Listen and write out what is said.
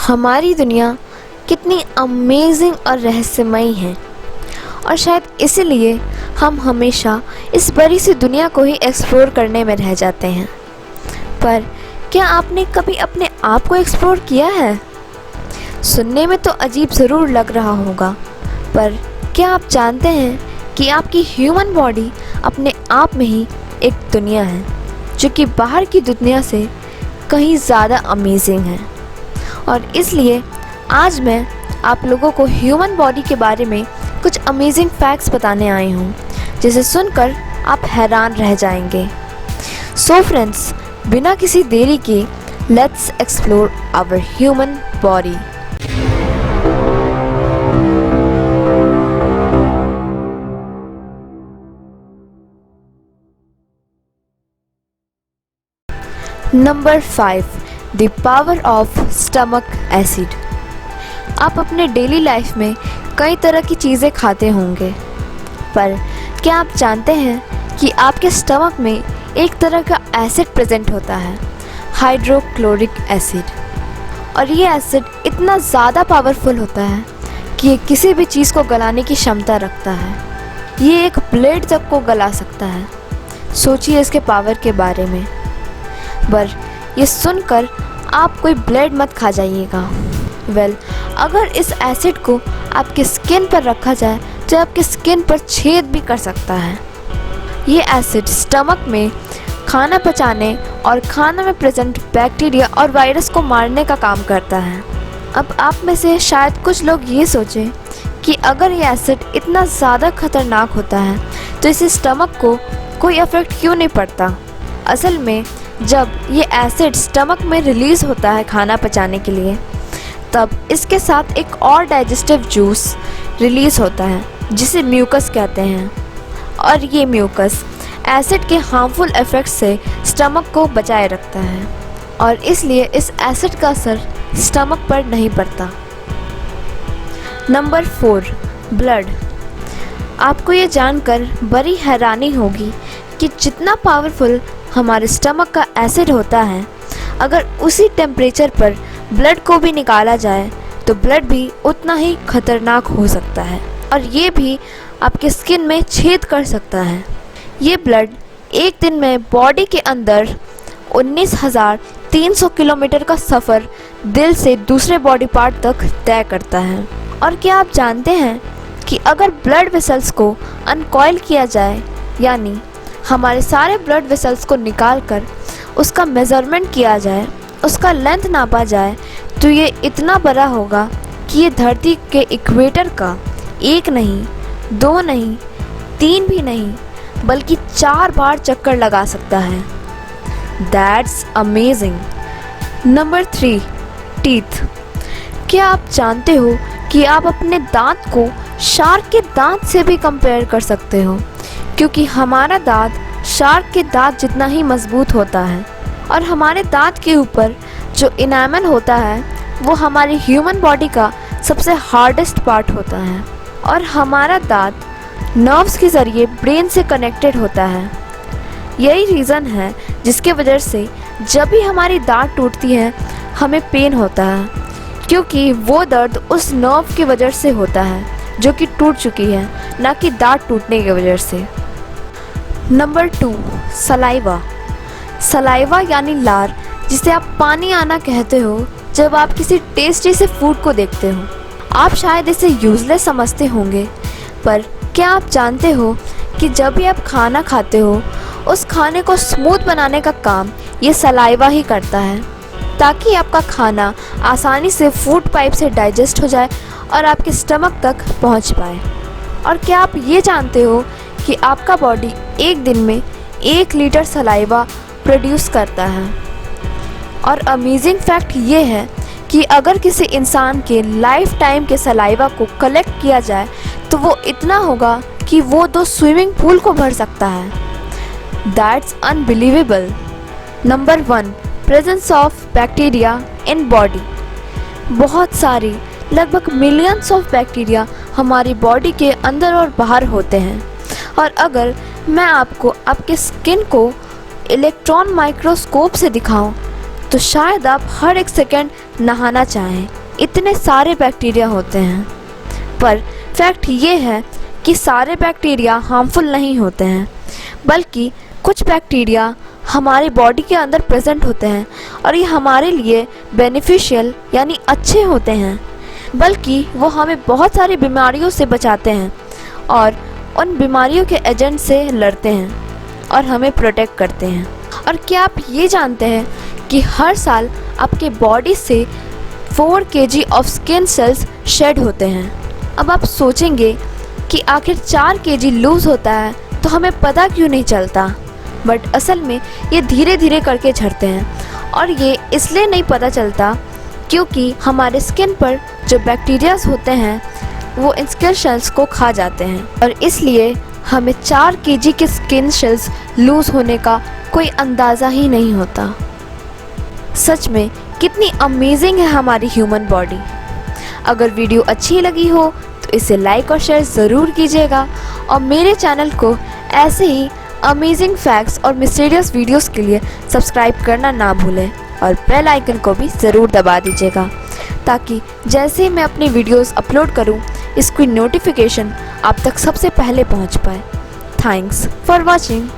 हमारी दुनिया कितनी अमेजिंग और रहस्यमयी है और शायद इसीलिए हम हमेशा इस बड़ी सी दुनिया को ही एक्सप्लोर करने में रह जाते हैं। पर क्या आपने कभी अपने आप को एक्सप्लोर किया है? सुनने में तो अजीब ज़रूर लग रहा होगा, पर क्या आप जानते हैं कि आपकी ह्यूमन बॉडी अपने आप में ही एक दुनिया है जो कि बाहर की दुनिया से कहीं ज़्यादा अमेजिंग है। और इसलिए आज मैं आप लोगों को ह्यूमन बॉडी के बारे में कुछ अमेजिंग फैक्ट्स बताने आई हूँ, जिसे सुनकर आप हैरान रह जाएंगे। सो फ्रेंड्स, बिना किसी देरी के let's explore our human body. Number 5, the power of stomach acid. आप अपने डेली लाइफ में कई तरह की चीज़ें खाते होंगे, पर क्या आप जानते हैं कि आपके स्टमक में एक तरह का एसिड प्रेजेंट होता है, हाइड्रोक्लोरिक एसिड। और ये एसिड इतना ज़्यादा पावरफुल होता है कि ये किसी भी चीज़ को गलाने की क्षमता रखता है। ये एक ब्लेड तक को गला सकता है। सोचिए इसके पावर के बारे में। पर ये सुनकर आप कोई ब्लेड मत खा जाइएगा। अगर इस एसिड को आपके स्किन पर रखा जाए तो आपके स्किन पर छेद भी कर सकता है। ये एसिड स्टमक में खाना पचाने और खाना में प्रेजेंट बैक्टीरिया और वायरस को मारने का काम करता है। अब आप में से शायद कुछ लोग ये सोचें कि अगर ये एसिड इतना ज़्यादा खतरनाक होता है तो इसे स्टमक को कोई इफेक्ट क्यों नहीं पड़ता। असल में जब ये एसिड स्टमक में रिलीज़ होता है खाना पचाने के लिए, तब इसके साथ एक और डाइजेस्टिव जूस रिलीज़ होता है जिसे म्यूकस कहते हैं। और ये म्यूकस एसिड के हार्मफुल इफ़ेक्ट से स्टमक को बचाए रखता है और इसलिए इस एसिड का असर स्टमक पर नहीं पड़ता। Number 4, blood. आपको ये जानकर बड़ी हैरानी होगी कि जितना पावरफुल हमारे स्टमक का एसिड होता है, अगर उसी टेम्परेचर पर ब्लड को भी निकाला जाए तो ब्लड भी उतना ही खतरनाक हो सकता है और ये भी आपके स्किन में छेद कर सकता है। ये ब्लड एक दिन में बॉडी के अंदर 19,300 किलोमीटर का सफ़र दिल से दूसरे बॉडी पार्ट तक तय करता है। और क्या आप जानते हैं कि अगर ब्लड वेसल्स को अनकॉइल किया जाए, यानी हमारे सारे ब्लड वेसल्स को निकालकर उसका मेज़रमेंट किया जाए, उसका लेंथ नापा जाए, तो ये इतना बड़ा होगा कि ये धरती के इक्वेटर का 1 नहीं, 2 नहीं, 3 भी नहीं, बल्कि 4 बार चक्कर लगा सकता है। That's amazing. Number 3, teeth. क्या आप जानते हो कि आप अपने दांत को शार्क के दांत से भी कंपेयर कर सकते हो, क्योंकि हमारा दांत शार्क के दांत जितना ही मजबूत होता है। और हमारे दांत के ऊपर जो इनामल होता है वो हमारी ह्यूमन बॉडी का सबसे हार्डेस्ट पार्ट होता है। और हमारा दांत नर्व्स के ज़रिए ब्रेन से कनेक्टेड होता है। यही रीज़न है जिसके वजह से जब भी हमारी दांत टूटती है हमें पेन होता है, क्योंकि वो दर्द उस नर्व की वजह से होता है जो कि टूट चुकी है, ना कि दांत टूटने की वजह से। Number 2, saliva. सलाइवा यानी लार, जिसे आप पानी आना कहते हो जब आप किसी टेस्टी से फूड को देखते हो। आप शायद इसे यूजलेस समझते होंगे, पर क्या आप जानते हो कि जब भी आप खाना खाते हो उस खाने को स्मूथ बनाने का काम ये सलाइवा ही करता है, ताकि आपका खाना आसानी से फूड पाइप से डाइजेस्ट हो जाए और आपके स्टमक तक पहुंच पाए। और क्या आप ये जानते हो कि आपका बॉडी एक दिन में 1 लीटर सलाइवा प्रोड्यूस करता है। और अमेजिंग फैक्ट ये है कि अगर किसी इंसान के लाइफ टाइम के सलाइवा को कलेक्ट किया जाए तो वो इतना होगा कि वो 2 स्विमिंग पूल को भर सकता है। That's unbelievable. Number 1, presence of bacteria in body. बहुत सारी, लगभग मिलियंस ऑफ बैक्टीरिया हमारी बॉडी के अंदर और बाहर होते हैं। और अगर मैं आपको आपके स्किन को इलेक्ट्रॉन माइक्रोस्कोप से दिखाऊं तो शायद आप हर एक सेकंड नहाना चाहें, इतने सारे बैक्टीरिया होते हैं। पर फैक्ट ये है कि सारे बैक्टीरिया हार्मफुल नहीं होते हैं, बल्कि कुछ बैक्टीरिया हमारी बॉडी के अंदर प्रेजेंट होते हैं और ये हमारे लिए बेनिफिशियल यानी अच्छे होते हैं, बल्कि वो हमें बहुत सारी बीमारियों से बचाते हैं और उन बीमारियों के एजेंट से लड़ते हैं और हमें प्रोटेक्ट करते हैं। और क्या आप ये जानते हैं कि हर साल आपके बॉडी से 4 kg off skin cells shed होते हैं। अब आप सोचेंगे कि आखिर 4 kg लूज़ होता है तो हमें पता क्यों नहीं चलता, बट असल में ये धीरे धीरे करके झड़ते हैं और ये इसलिए नहीं पता चलता क्योंकि हमारे स्किन पर जो बैक्टीरियाज होते हैं वो इन स्किन सेल्स को खा जाते हैं और इसलिए हमें 4 kg के स्किन सेल्स लूज़ होने का कोई अंदाज़ा ही नहीं होता। सच में कितनी अमेजिंग है हमारी ह्यूमन बॉडी। अगर वीडियो अच्छी लगी हो तो इसे लाइक और शेयर ज़रूर कीजिएगा और मेरे चैनल को ऐसे ही अमेजिंग फैक्ट्स और मिस्टीरियस वीडियोस के लिए सब्सक्राइब करना ना भूलें और बेल आइकन को भी ज़रूर दबा दीजिएगा ताकि जैसे ही मैं अपनी वीडियोस अपलोड करूं इसकी नोटिफिकेशन आप तक सबसे पहले पहुंच पाए। Thanks for watching.